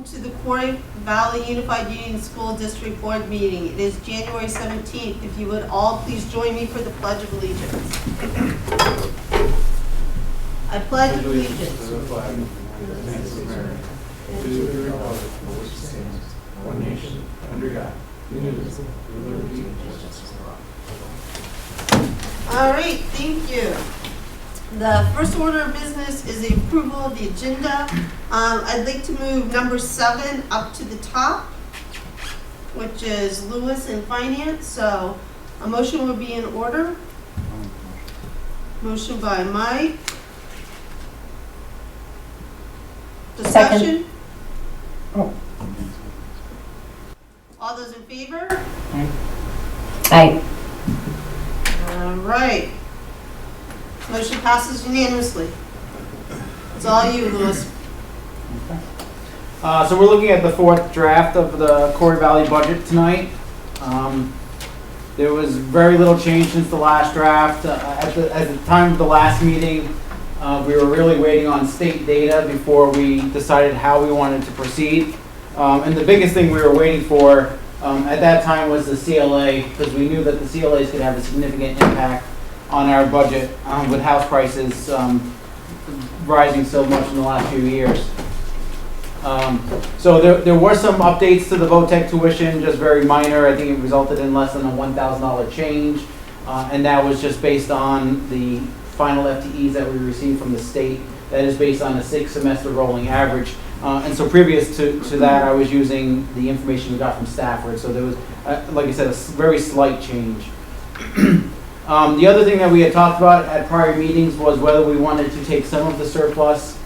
Welcome to the Quarry Valley Unified Union School District Board meeting. It is January 17th. If you would all please join me for the Pledge of Allegiance. I pledge allegiance to the flag of the United States of America, to the republic for which it stands, one nation, under God, indivisible, with liberty and justice for all. All right, thank you. The first order of business is the approval of the agenda. I'd like to move number 7 up to the top, which is Lewis and Finance. So a motion would be in order. Motion by Mike. Discussion? Oh. All those in favor? Aye. All right. Motion passes unanimously. It's all you, Louis. So we're looking at the fourth draft of the Quarry Valley budget tonight. There was very little change since the last draft. At the time of the last meeting, we were really waiting on state data before we decided how we wanted to proceed. And the biggest thing we were waiting for at that time was the CLA, because we knew that the CLAs could have a significant impact on our budget with house prices rising so much in the last few years. So there were some updates to the VOTEC tuition, just very minor. I think it resulted in less than a $1,000 change, and that was just based on the final FTEs that we received from the state. That is based on a 6-semester rolling average. And so previous to that, I was using the information we got from Stafford. So there was, like I said, a very slight change. The other thing that we had talked about at prior meetings was whether we wanted to take some of the surplus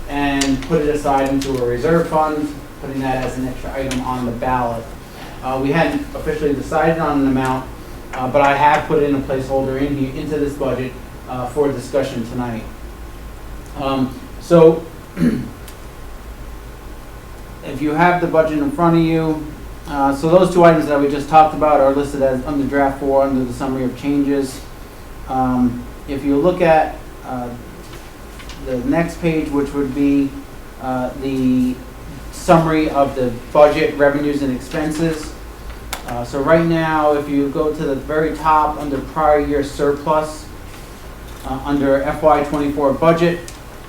and put it aside into a reserve fund, putting that as an extra item on the ballot. We hadn't officially decided on an amount, but I have put in a placeholder into this budget for discussion tonight. So if you have the budget in front of you, so those two items that we just talked about are listed as under draft 4 under the summary of changes. If you look at the next page, which would be the summary of the budget revenues and expenses. So right now, if you go to the very top under prior year surplus, under FY24 budget,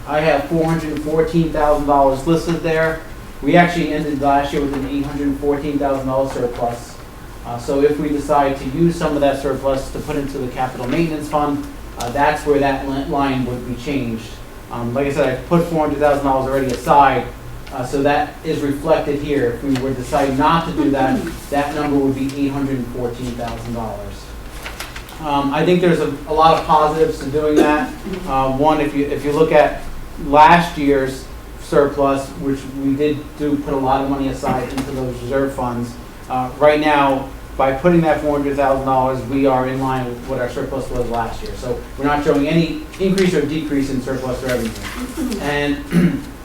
I have $414,000 listed there. We actually ended last year with an $814,000 surplus. So if we decide to use some of that surplus to put into the capital maintenance fund, that's where that line would be changed. Like I said, I put $400,000 already aside, so that is reflected here. If we were to decide not to do that, that number would be $814,000. I think there's a lot of positives to doing that. One, if you look at last year's surplus, which we did put a lot of money aside into those reserve funds. Right now, by putting that $400,000, we are in line with what our surplus was last year. So we're not showing any increase or decrease in surplus revenue. And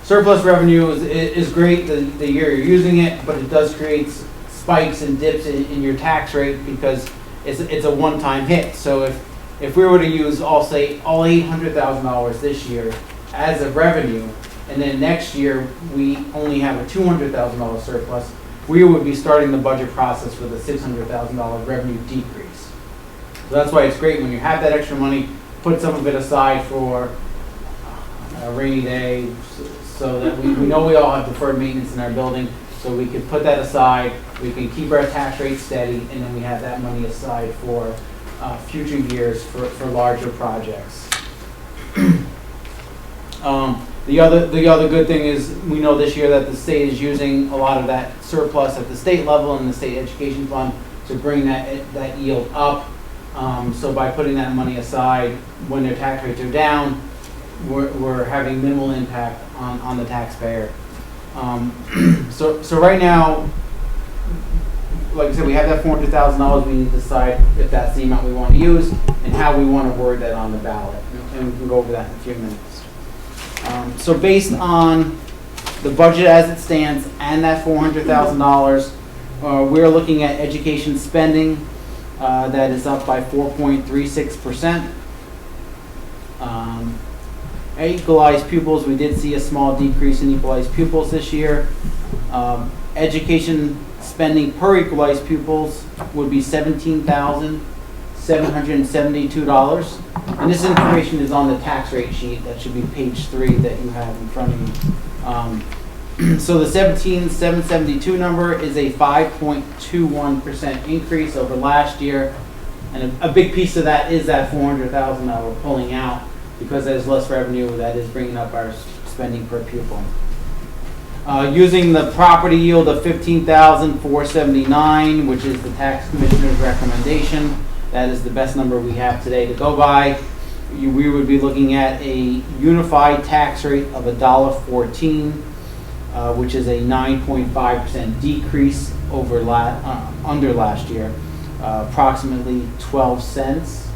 surplus revenue is great the year you're using it, but it does create spikes and dips in your tax rate because it's a one-time hit. So if we were to use all $800,000 this year as a revenue, and then next year we only have a $200,000 surplus, we would be starting the budget process with a $600,000 revenue decrease. So that's why it's great when you have that extra money, put some of it aside for a rainy day, so that we know we all have deferred maintenance in our building, so we could put that aside, we can keep our tax rate steady, and then we have that money aside for future years for larger projects. The other good thing is we know this year that the state is using a lot of that surplus at the state level and the state education fund to bring that yield up. So by putting that money aside, when their tax rates are down, we're having minimal impact on the taxpayer. So right now, like I said, we have that $400,000. We need to decide if that's the amount we want to use and how we want to word that on the ballot. And we can go over that in a few minutes. So based on the budget as it stands and that $400,000, we're looking at education spending that is up by 4.36%. Equalized pupils, we did see a small decrease in equalized pupils this year. Education spending per equalized pupils would be $17,772. And this information is on the tax rate sheet. That should be page 3 that you have in front of you. So the 17,772 number is a 5.21% increase over last year. And a big piece of that is that $400,000 that we're pulling out because there's less revenue that is bringing up our spending per pupil. Using the property yield of $15,479, which is the tax commissioner's recommendation, that is the best number we have today to go by. We would be looking at a unified tax rate of $1.14, which is a 9.5% decrease over under last year, approximately 12 cents.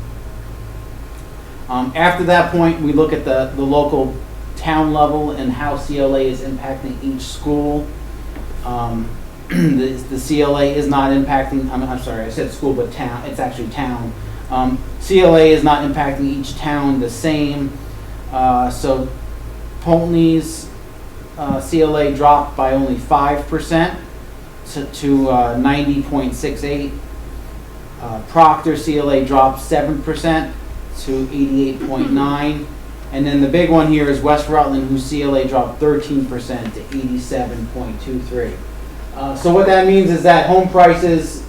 After that point, we look at the local town level and how CLA is impacting each school. The CLA is not impacting, I'm sorry, I said school, but town, it's actually town. CLA is not impacting each town the same. So Pulteney's CLA dropped by only 5% to 90.68. Proctor CLA dropped 7% to 88.9. And then the big one here is West Rutland, whose CLA dropped 13% to 87.23. So what that means is that home prices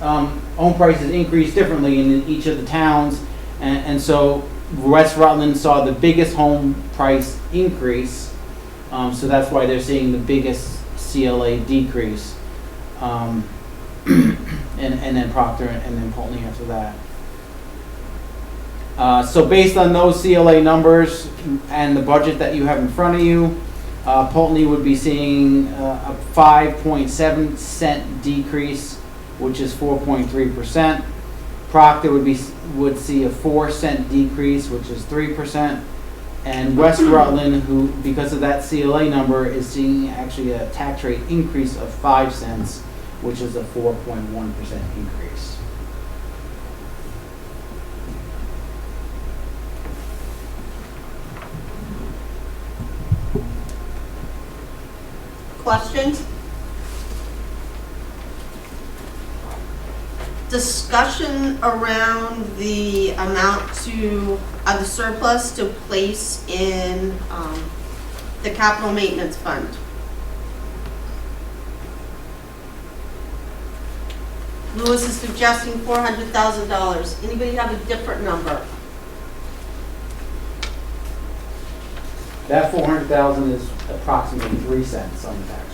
increase differently in each of the towns, and so West Rutland saw the biggest home price increase. So that's why they're seeing the biggest CLA decrease, and then Proctor and then Pulteney after that. So based on those CLA numbers and the budget that you have in front of you, Pulteney would be seeing a 5.7 cent decrease, which is 4.3%. Proctor would see a 4 cent decrease, which is 3%. And West Rutland, who because of that CLA number, is seeing actually a tax rate increase of 5 cents, which is a 4.1% increase. Questions? Discussion around the amount to the surplus to place in the capital maintenance fund. Lewis is suggesting $400,000. Anybody have a different number? That 400,000 is approximately 3 cents on the tax rate.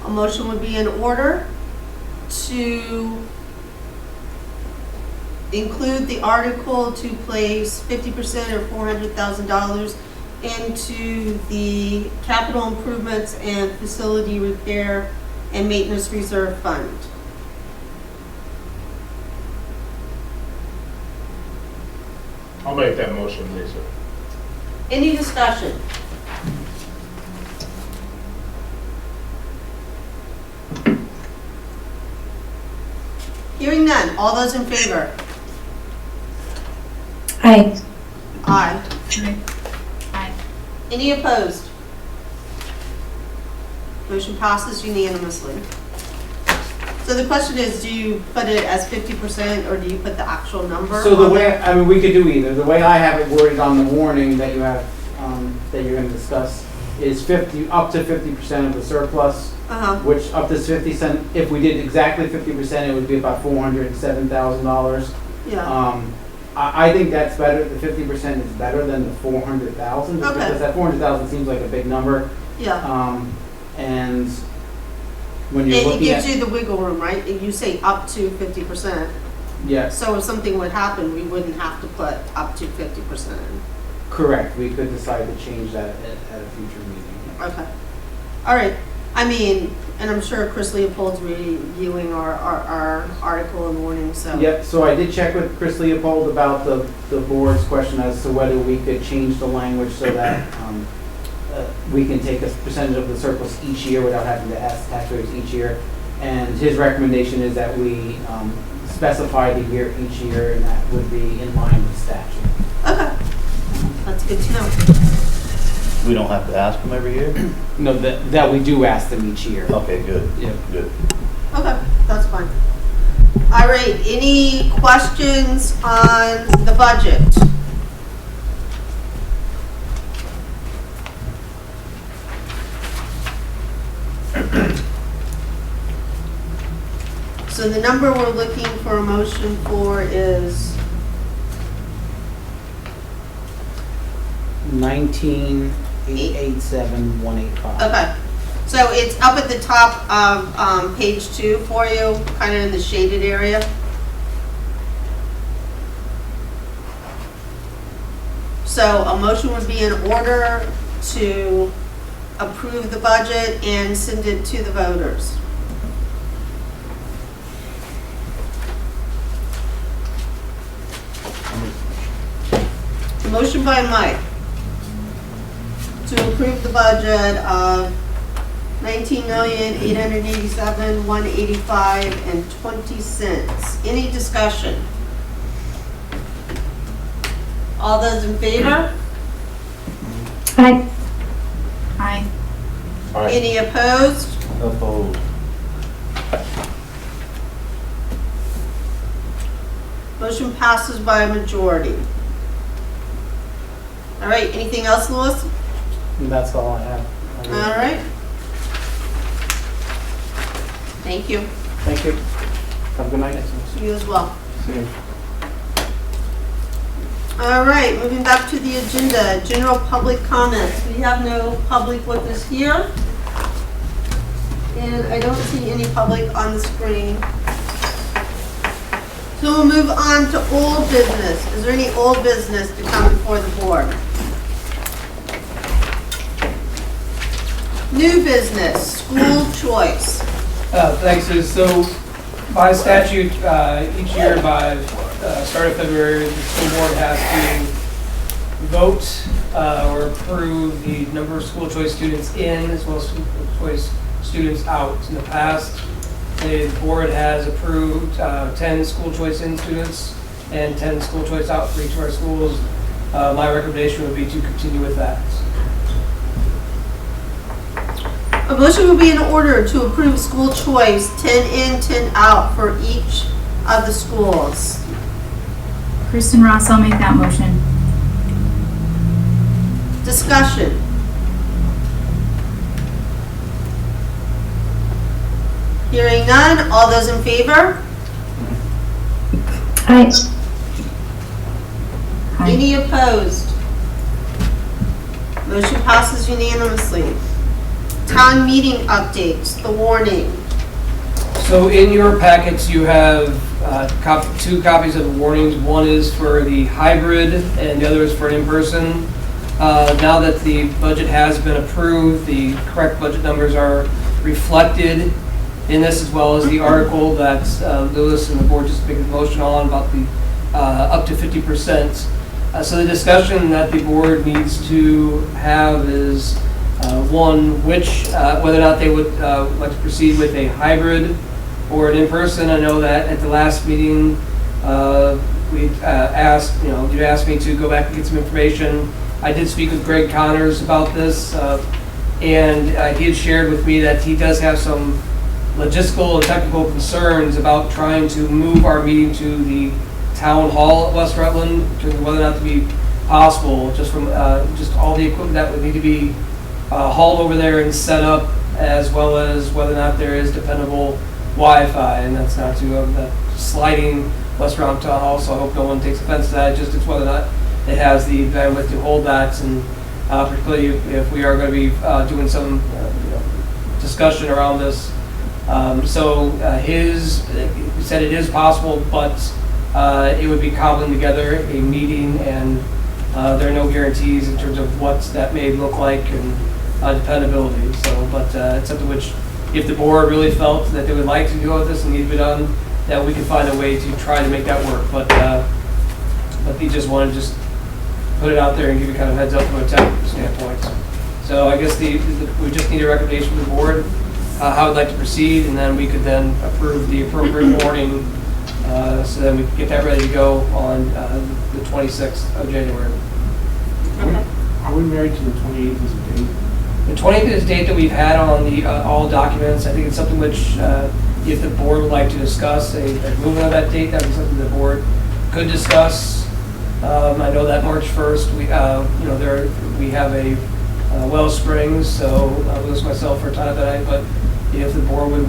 A motion would be in order to include the article to place 50% or $400,000 into the capital improvements and facility repair and maintenance reserve fund. I'll make that motion, Lisa. Any discussion? Hearing none, all those in favor? Aye. Aye. Aye. Any opposed? Motion passes unanimously. So the question is, do you put it as 50% or do you put the actual number? So the on way, there? I mean, we could do either. The way I have it worded on the warning that you have, that you're going to discuss, is up to 50% of the surplus, which up to 50 cent. If we did exactly 50%, it would be about $407,000. Yeah. I think that's better. The 50% is better than the 400,000 Okay. because that 400,000 seems like a big number. Yeah. And when you're It looking gives at you the wiggle room, right? If you say up to 50%. yes, So if something would happen, we wouldn't have to put up to 50% in. correct. We could decide to change that at a future meeting. Okay. All right. I mean, and I'm sure Chris Leopold's reviewing our article in the morning, so. Yep, so I did check with Chris Leopold about the board's question as to whether we could change the language so that we can take a percentage of the surplus each year without having to ask tax rates each year. And his recommendation is that we specify the year each year, and that would be in line with statute. We don't have to ask them every year? No, that we do ask them each year. Okay, good. Yeah. Good. Okay, that's fine. All right, any questions on the budget? So the number we're looking for a motion for is 19,887,185. okay, so it's up at the top of page 2 for you, kind of in the shaded area. So a motion would be in order to approve the budget and send it to the voters. Motion by Mike to approve the budget of $19,887,185.20. Any discussion? All those in favor? Aye. Aye. Any opposed? Opposed. Motion passes by a majority. All right, anything else, Louis? And that's all I have. All right. Thank you. Thank you. Have a good night. You as well. See you. All right, moving back to the agenda, general public comments. We have no public with us here. And I don't see any public on the screen. So we'll move on to old business. Is there any old business to come before the board? New business, school choice. Thanks, Sue. So by statute, each year by start of February, the school board has to vote or approve the number of school choice students in as well as school choice students out. In the past, the board has approved 10 school choice in students and 10 school choice out for each of our schools. My recommendation would be to continue with that. A motion will be in order to approve school choice 10 in, 10 out for each of the schools. Kristen Ross, I'll make that motion. Discussion. Hearing none, all those in favor? Aye. Aye. Any opposed? Motion passes unanimously. Town meeting updates, the warning. So in your packets, you have 2 copies of the warnings. One is for the hybrid and the other is for an in-person. Now that the budget has been approved, the correct budget numbers are reflected in this, as well as the article that Lewis and the board just made a motion on about the up to 50%. So the discussion that the board needs to have is one, whether or not they would like to proceed with a hybrid or an in-person. I know that at the last meeting, we asked, you asked me to go back and get some information. I did speak with Greg Connors about this, and he had shared with me that he does have some logistical and technical concerns about trying to move our meeting to the town hall at West Rutland, in terms of whether or not to be possible, just from just all the equipment that would need to be hauled over there and set up, as well as whether or not there is dependable Wi-Fi, and that's not to the sliding West Rutland Town Hall, so I hope no one takes offense to that. Just it's whether or not it has the bandwidth to hold that, and particularly if we are going to be doing some discussion around this. He said it is possible, but it would be cobbling together a meeting, and there are no guarantees in terms of what that may look like and dependability. So, but it's something which, if the board really felt that they would like to do this and need to be done, that we could find a way to try to make that work. But we just want to just put it out there and give you kind of heads up from a tech standpoint. So I guess we just need a recommendation from the board how we'd like to proceed, and then we could then approve the appropriate warning, so that we can get that ready to go on the 26th of January. Okay. Are we married to the 28th as a date? The 20th is the date that we've had on the, all documents. I think it's something which, if the board would like to discuss, a movement of that date, that would be something the board could discuss. I know that March 1st, we, we have a well springs, so I'll lose myself for a time that night, but if the board would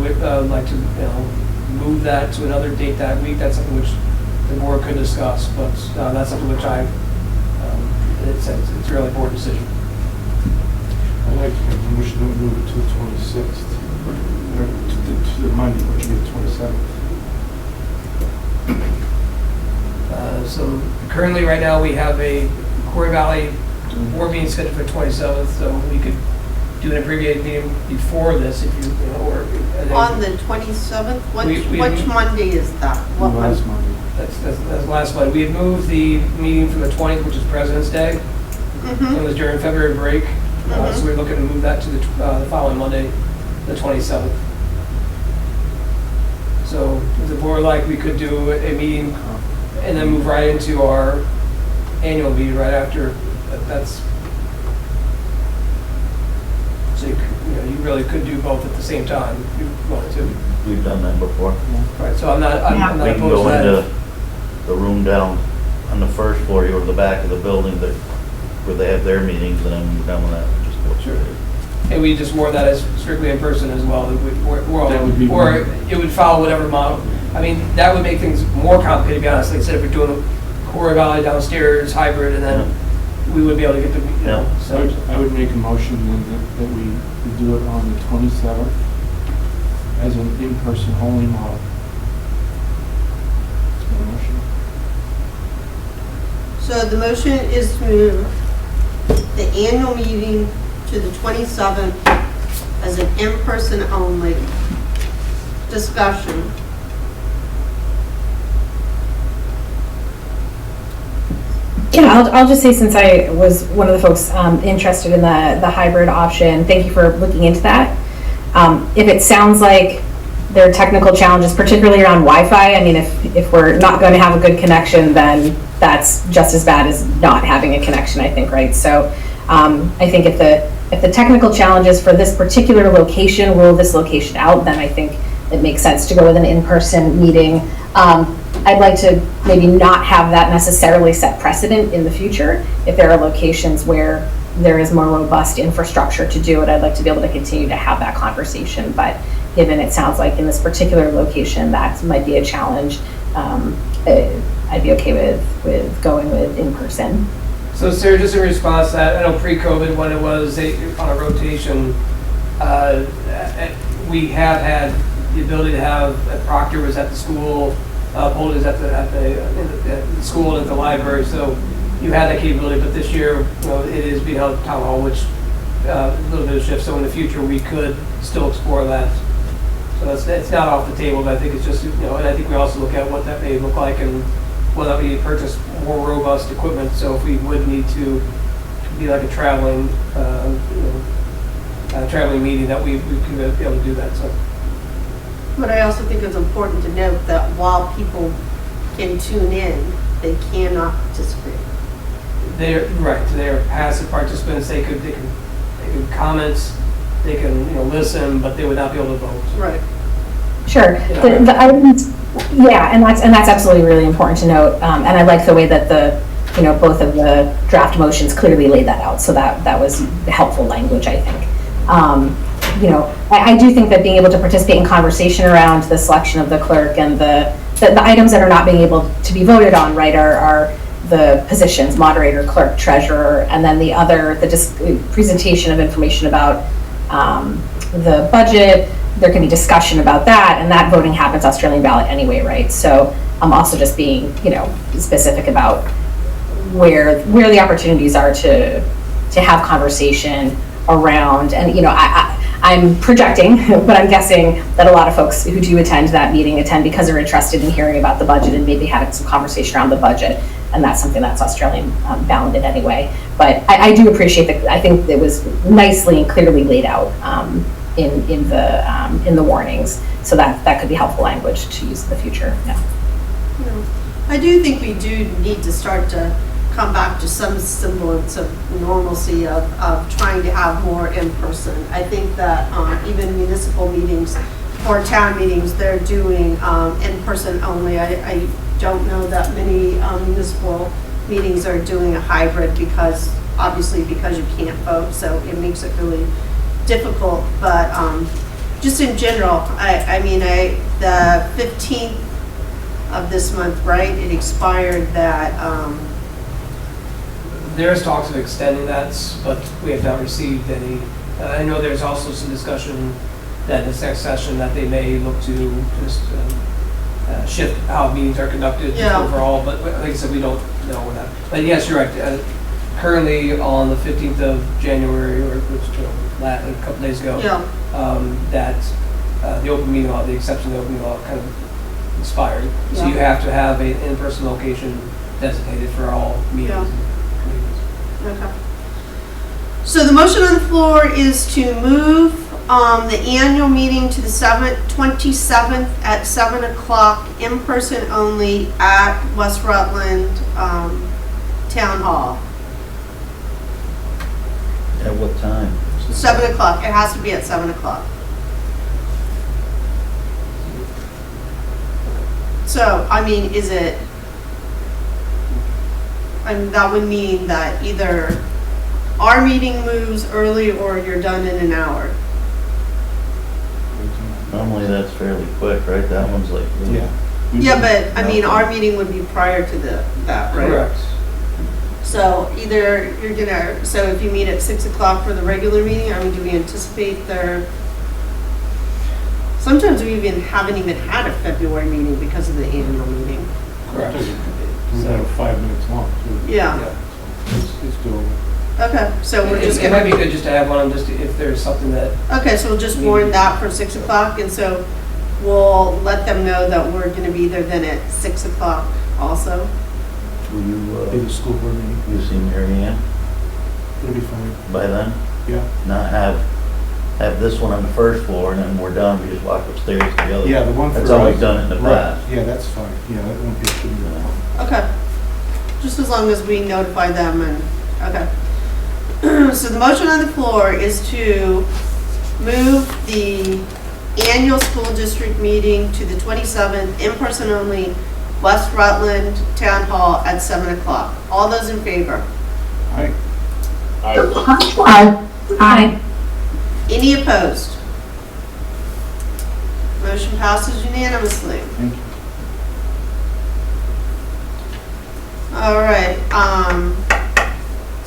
like to, move that to another date that week, that's something which the board could discuss, but that's something which it's a really board decision. I'd like to have a motion to move it to the 26th, or to the Monday, which would be the 27th. So currently, right now, we have a Quarry Valley board meeting scheduled for 27th, so we could do an abbreviated meeting before this if you or. On the 27th? Which Monday is that? What Last Monday. That's last Monday. We had moved the meeting from the 20th, which is President's Day. It was during February break, so we're looking to move that to the following Monday, the 27th. So if the board like, we could do a meeting and then move right into our annual meeting right after. That's so you really could do both at the same time if you wanted to. We've done that before. Right. So I'm not We can opposed to go that. into the room down on the first floor, or the back of the building where they have their meetings, and then move down on that. Just go Sure. And we just more that as strictly in person as well. That would be or it would follow whatever model. I mean, that would make things more complicated, to be honest. Like I said, if we're doing a Quarry Valley downstairs hybrid, and then we would be able to get the, So I would make a motion then that we do it on the 27th as an in-person only model. That's my motion. So the motion is to move the annual meeting to the 27th as an in-person only discussion. Yeah, I'll just say, since I was one of the folks interested in the hybrid option, thank you for looking into that. If it sounds like there are technical challenges, particularly around Wi-Fi, I mean, if we're not going to have a good connection, then that's just as bad as not having a connection, I think, right? So I think if the technical challenges for this particular location rule this location out, then I think it makes sense to go with an in-person meeting. I'd like to maybe not have that necessarily set precedent in the future. If there are locations where there is more robust infrastructure to do it, I'd like to be able to continue to have that conversation. But given it sounds like in this particular location that might be a challenge, I'd be okay with going with in-person. So Sarah, just in response to that, I know pre-COVID when it was on a rotation, we have had the ability to have, Proctor was at the school, Boulder is at the school and at the library, so you had that capability, but this year, it is being held at Town Hall, which a little bit of shift, so in the future, we could still explore that. So it's not off the table, but I think it's just, and I think we also look at what that may look like and whether we purchase more robust equipment, so if we would need to be like a traveling meeting, that we could be able to do that, so. But I also think it's important to note that while people can tune in, they cannot participate. They're passive participants. They can comment, they can listen, but they would not be able to vote. Right. Sure. The items, yeah, and that's absolutely really important to note. And I like the way that both of the draft motions clearly laid that out. So that was helpful language, I think. I do think that being able to participate in conversation around the selection of the clerk and the items that are not being able to be voted on, right, are the positions, moderator, clerk, treasurer, and then the presentation of information about the budget. There can be discussion about that, and that voting happens Australian ballot anyway, right? So I'm also just being, specific about where the opportunities are to have conversation around, and I'm projecting, but I'm guessing that a lot of folks who do attend that meeting attend because they're interested in hearing about the budget and maybe having some conversation around the budget, and that's something that's Australian bounded anyway. But I do appreciate that. I think it was nicely and clearly laid out in the warnings, so that could be helpful language to use in the future. Yeah. I do think we do need to start to come back to some semblance of normalcy of trying to have more in person. I think that even municipal meetings or town meetings, they're doing in person only. I don't know that many municipal meetings are doing a hybrid because you can't vote, so it makes it really difficult. But just in general, the 15th of this month, right? It expired that. There's talks of extending that, but we have not received any. I know there's also some discussion that this next session that they may look to just shift how meetings are conducted overall, but like I said, we don't know that. But yes, you're right. Currently on the 15th of January, or a couple days ago, that the open meeting law, the exception to the open meeting law kind of expired. So you have to have an in-person location designated for all meetings. Okay. So the motion on the floor is to move the annual meeting to the 27th at 7 o'clock, in person only at West Rutland Town Hall. At what time? 7 o'clock. It has to be at 7 o'clock. So, is it, that would mean that either our meeting moves early or you're done in an hour. Normally that's fairly quick, right? That one's like. Yeah, but our meeting would be prior to that, right? Correct. So either so if you meet at 6 o'clock for the regular meeting, do we anticipate sometimes we haven't even had a February meeting because of the annual meeting. Correct. It's 5 minutes long, too. Yeah. It's doable. Okay, so we're just It might be good just to have one, just if there's something that. Okay, so we'll just warn that for 6 o'clock, and so we'll let them know that we're gonna be there then at 6 o'clock also. Will In the school board meeting, you see Mary Ann it'll be fine. by then? Yeah. Not have this one on the first floor and then we're done, we just walk upstairs to the other. Yeah, the one for. That's how we've done it in the Right. past. Yeah, that's fine. Yeah, that won't be a shouldn't be a problem. Okay, just as long as we notify them okay. So the motion on the floor is to move the annual school district meeting to the 27th, in person only, West Rutland Town Hall at 7 o'clock. All those in favor? Aye. Aye. Any opposed? Motion passes unanimously. Thank you. All right,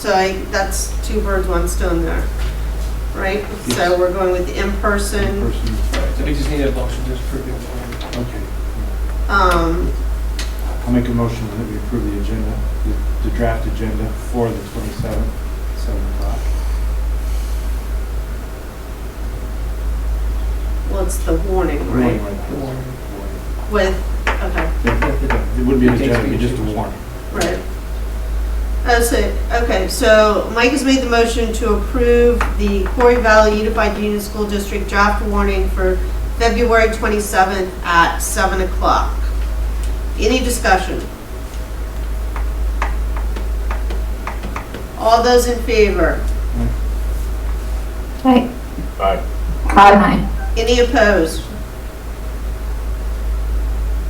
so that's two birds, one stone there, right? Yes. So we're going with the in-person. Person, So we just need a motion to approve it. okay. Um, I'll make a motion that we approve the agenda, the draft agenda for the 27th, 7 o'clock. well, it's the warning, right? Warning. With, okay, It wouldn't be an agenda, it'd be just a warning. right. Okay, so Mike has made the motion to approve the Quarry Valley Unified Union School District draft warning for February 27th at 7 o'clock. Any discussion? All those in favor? Aye. Aye. Any opposed?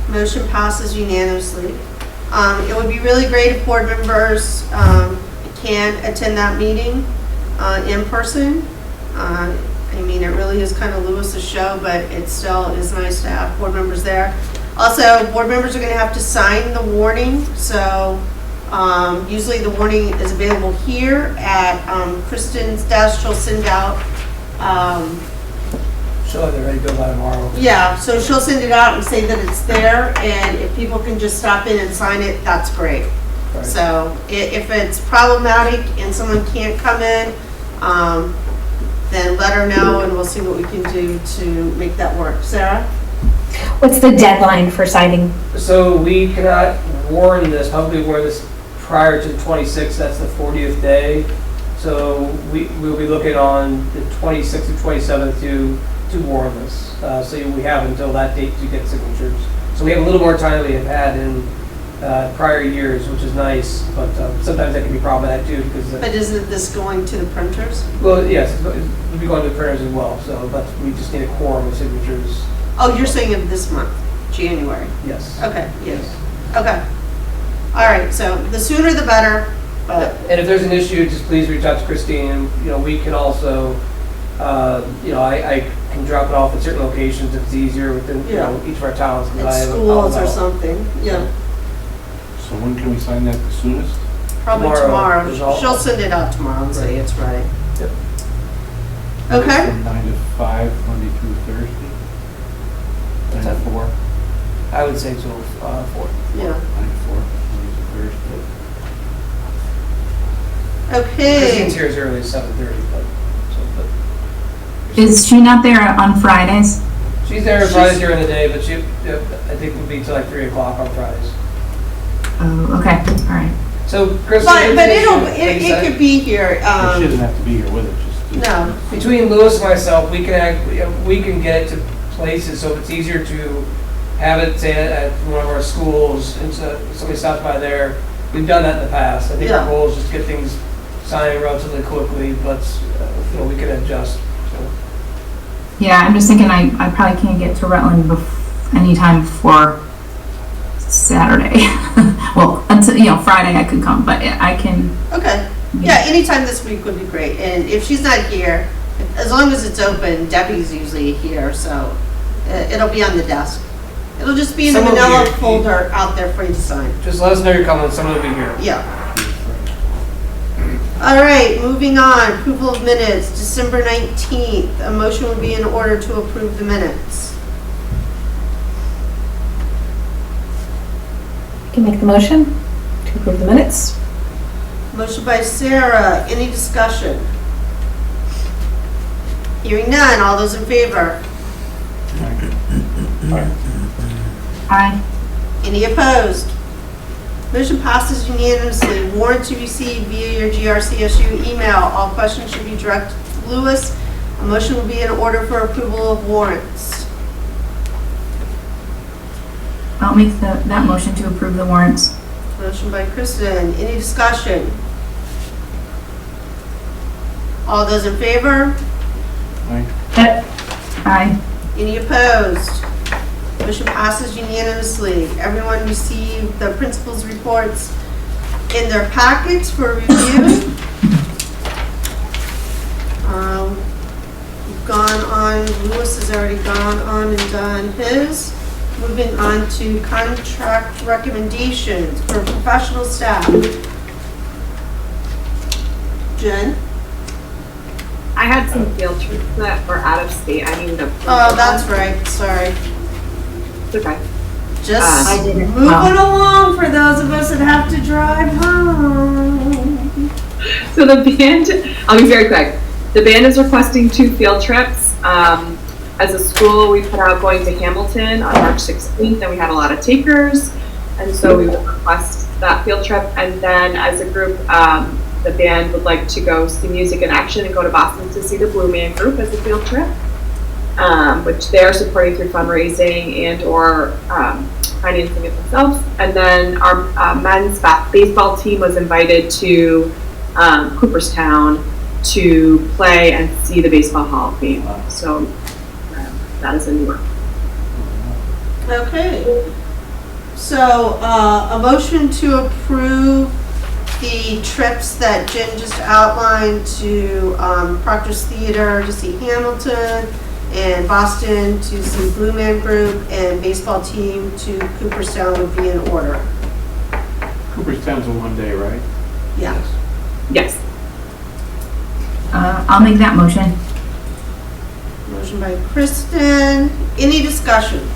Motion passes unanimously. It would be really great if board members can attend that meeting in person. It really is kind of Lewis's show, but it still is nice to have board members there. Also, board members are going to have to sign the warning, so usually the warning is available here at Kristen's desk. She'll send out She'll have it ready to go by tomorrow. yeah, so she'll send it out and say that it's there, and if people can just stop in and sign it, that's great. Right. So if it's problematic and someone can't come in, then let her know and we'll see what we can do to make that work. Sarah? What's the deadline for signing? So we cannot publicly warn this prior to the 26th, that's the 40th day. So we'll be looking on the 26th or 27th to warn this. So we have until that date to get signatures. So we have a little more time than we have had in prior years, which is nice, but sometimes that can be problematic too, because, But isn't this going to the printers? well, yes, we'll be going to the printers as well, so, but we just need a quorum of signatures, Oh, you're saying of this month, January? yes. Okay, yes. Okay. All right, so the sooner the better, but, And if there's an issue, just please reach out to Christine. You know, we can also, you know, I can drop it off at certain locations if it's easier within, you know, each of our towns. 'Cause I at have a schools or out. something, yeah. So when can we sign that the soonest? Probably Tomorrow is all- tomorrow. She'll send it out tomorrow and say Right. it's ready. Yep. Okay, From 9 to 5, Monday through Thursday? 9 to 4? I would say till 4. yeah. 9 to 4, Monday to Thursday. Christine's Okay, here as early as 7:30, but Is she not there on Fridays? she's there Fridays during the day, but she, I think would be till like 3 o'clock on Fridays. Oh, okay, all right. So, Chris, but like it could be here, She doesn't have to be here with it, just. no. between Lewis and myself, we can get it to places, so if it's easier to have it, say, at one of our schools, and so somebody stops by there. We've done that in the past. I think Yeah. our goal is just to get things signed relatively quickly, but, you know, we can adjust. So. Yeah, I'm just thinking I probably can't get to Rutland anytime before Saturday. Well, until, you know, Friday I could come, but I can. Okay, yeah, anytime this week would be great, and if she's not here, as long as it's open, Debbie's usually here, so it'll be on the desk. It'll just be in a Some will be manila here. folder out there for you to sign. Just let us know you're coming, someone will be here. Yeah. All right, moving on, approval of minutes, December 19th. A motion would be in order to approve the minutes. Can make the motion to approve the minutes. Motion by Sarah, any discussion? Hearing none, all those in favor? Aye. Any opposed? Motion passes unanimously. Warrant to receive via your GRCSU email. All questions should be directed to Lewis. A motion will be in order for approval of warrants. I'll make that motion to approve the warrants. Motion by Kristen. Any discussion? All those in favor? Aye. Any opposed? Motion passes unanimously. Everyone received the principal's reports in their packets for review. We've gone on, Lewis has already gone on and done his. Moving on to contract recommendations for professional staff. Jen? I had some field trips that were out of state. I needed a. Oh, that's right, sorry. It's okay. Just I didn't. moving along for those of us that have to drive home. So the band, I'll be very quick. The band is requesting 2 field trips. As a school, we put out going to Hamilton on March 16th, and we had a lot of takers. And so we would request that field trip. And then as a group, the band would like to go see Music in Action and go to Boston to see the Blue Man Group as a field trip, which they are supporting through fundraising and or financing it themselves. And then our men's baseball team was invited to Cooperstown to play and see the Baseball Hall of Fame. So that is a new one. Okay. So, a motion to approve the trips that Jen just outlined to Proctor's Theater to see Hamilton, and Boston to see Blue Man Group, and baseball team to Cooperstown would be in order. Cooperstown's a one-day, right? Yeah. Yes. I'll make that motion. Motion by Kristen. Any discussion?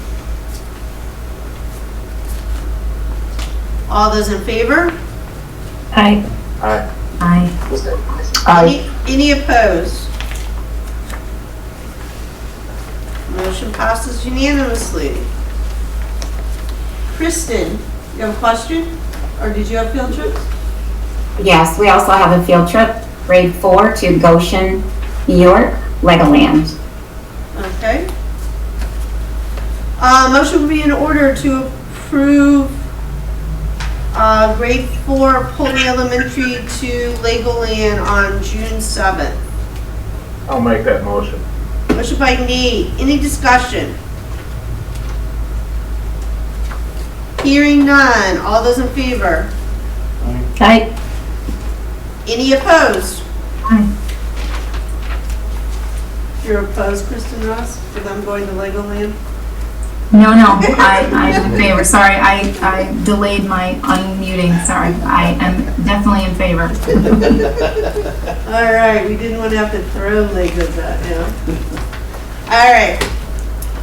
All those in favor? Aye. Aye. Any opposed? Motion passes unanimously. Kristen, you have a question? Or did you have field trips? Yes, we also have a field trip, grade 4 to Goshen, New York, Legoland. Okay. Motion would be in order to approve grade 4, Pullman Elementary to Legoland on June 7th. I'll make that motion. Motion by Nate. Any discussion? Hearing none. All those in favor? Aye. Any opposed? Aye. You're opposed, Kristen Ross, for them going to Legoland? No, I'm in favor. Sorry, I delayed my unmuting. Sorry. I am definitely in favor. All right, we didn't want to have to throw Legos at you. All right,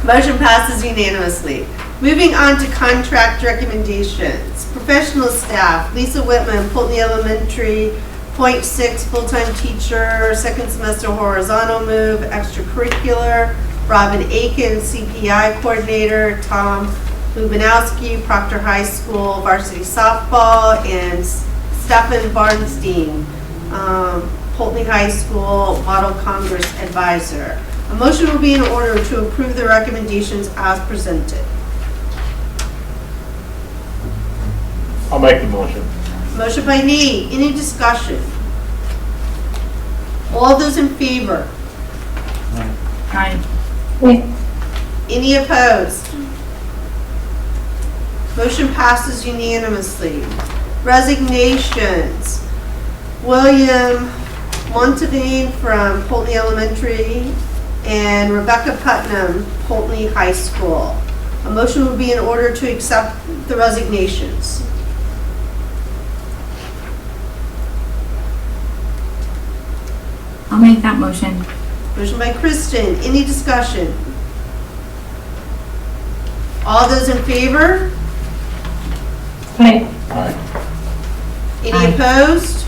motion passes unanimously. Moving on to contract recommendations. Professional staff, Lisa Whitman, Pulteney Elementary, .6 full-time teacher, second semester horizontal move, extracurricular. Robin Aiken, CPI coordinator, Tom Lubinowski, Proctor High School varsity softball, and Stefan Barnstein, Pulteney High School Model Congress advisor. A motion will be in order to approve the recommendations as presented. I'll make the motion. Motion by Nate. Any discussion? All those in favor? Aye. Any opposed? Motion passes unanimously. Resignations. William Montavine from Pulteney Elementary and Rebecca Putnam, Pulteney High School. A motion will be in order to accept the resignations. I'll make that motion. Motion by Kristen. Any discussion? All those in favor? Aye. Any Aye. opposed?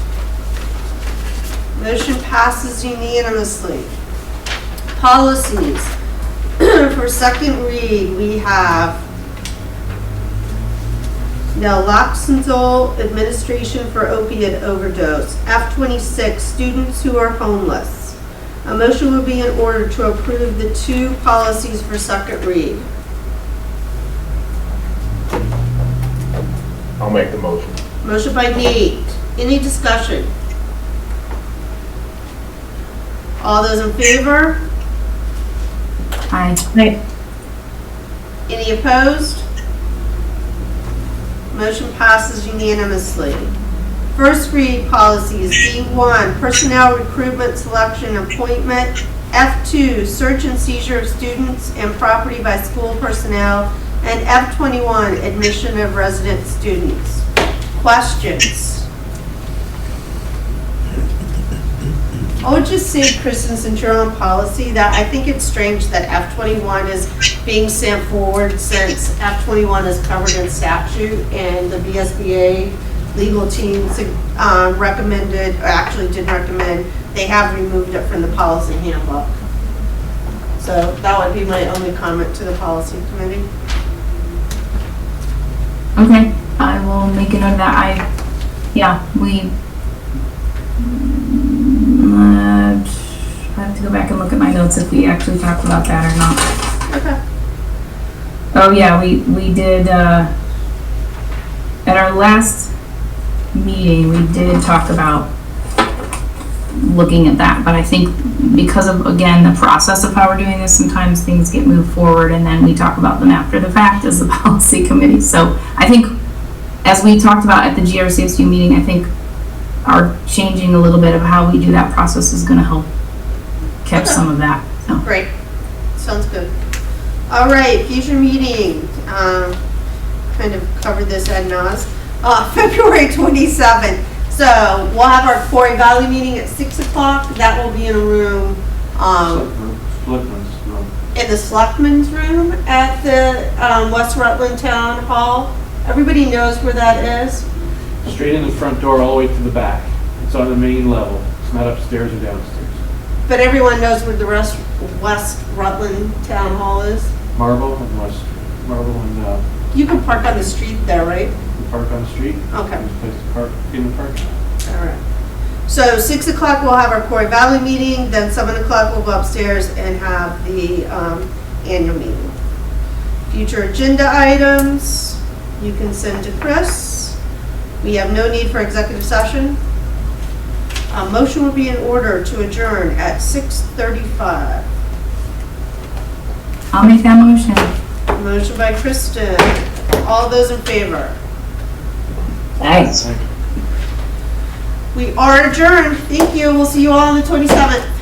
Motion passes unanimously. Policies. For second read, we have Naloxone Administration for Opioid Overdose. F26, students who are homeless. A motion will be in order to approve the two policies for second read. I'll make the motion. Motion by Nate. Any discussion? All those in favor? Aye. Aye. Any opposed? Motion passes unanimously. First read policies. B1, personnel recruitment, selection, appointment. F2, search and seizure of students and property by school personnel. And F21, admission of resident students. Questions? I would just say, Kristen, since you're on policy, that I think it's strange that F21 is being sent forward since F21 is covered in statute and the BSBA legal teams recommended, or actually did recommend, they have removed it from the policy handbook. So that would be my only comment to the policy committee. Okay, I will make a note of that. I have to go back and look at my notes if we actually talked about that or not. Okay. Oh yeah, we did, at our last meeting, we did talk about looking at that, but I think because of, again, the process of how we're doing this, sometimes things get moved forward and then we talk about them after the fact as the policy committee. So I think, as we talked about at the GRCSU meeting, I think our changing a little bit of how we do that process is gonna help catch some of that, so. Great. Sounds good. All right, future meeting. Kind of covered this ad nauseam. February 27th. So we'll have our Quarry Valley meeting at 6 o'clock. That will be in a room, in the Selectmen's room at the West Rutland Town Hall. Everybody knows where that is. Straight in the front door, all the way to the back. It's on the main level. It's not upstairs or downstairs. But everyone knows where the West Rutland Town Hall is. Marble and West, Marble and You can park on the street there, right? park on the street. Okay. There's a place to park in the park. All right. So 6 o'clock we'll have our Quarry Valley meeting, then 7 o'clock we'll go upstairs and have the annual meeting. Future agenda items, you can send to Chris. We have no need for executive session. A motion will be in order to adjourn at 6:35. I'll make that motion. Motion by Kristen. All those in favor? Nice. We are adjourned. Thank you. We'll see you all on the 27th.